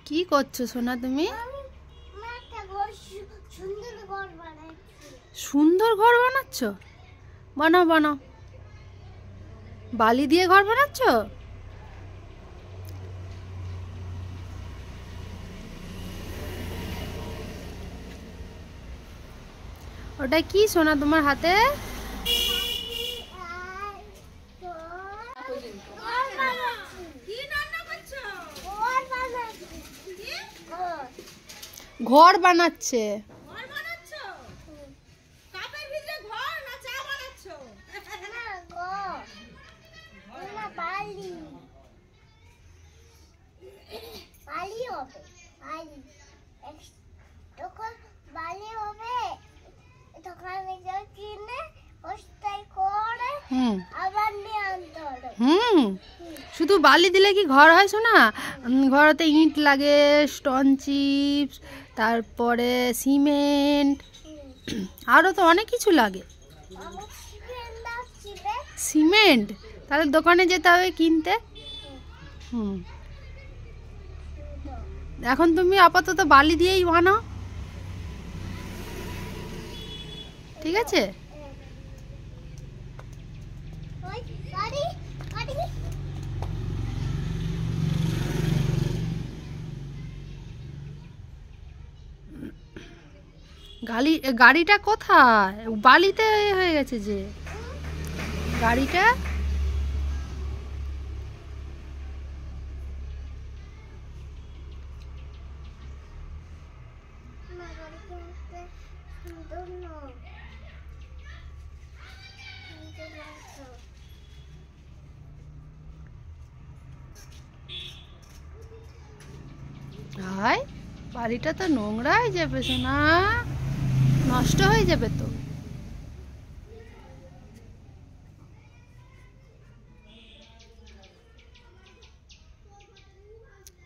কি করছো সোনা তুমি? সুন্দর ঘর বানাচ্ছ? বানাও বানাও। বালি দিয়ে ঘর বানাচ্ছ? ওটা কি সোনা তোমার হাতে? ঘর বানাচ্ছে। শুধু বালি দিলে কি ঘর হয় সোনা? ঘরতে ইট লাগে, স্টোন চিপস, তারপরে সিমেন্ট, আরো তো অনেক কিছু লাগে। সিমেন্ট তাহলে দোকানে যেতে হবে কিনতে। এখন তুমি আপাতত বালি দিয়েই বানাও, ঠিক আছে? গাড়িটা কোথায়? বালিতে হয়ে গেছে যে গাড়িটা। হাই, বাড়িটা তো নোংরা হয়ে যাবে সোনা, নষ্ট হয়ে যাবে তো।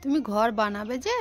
তুমি ঘর বানাবে যে?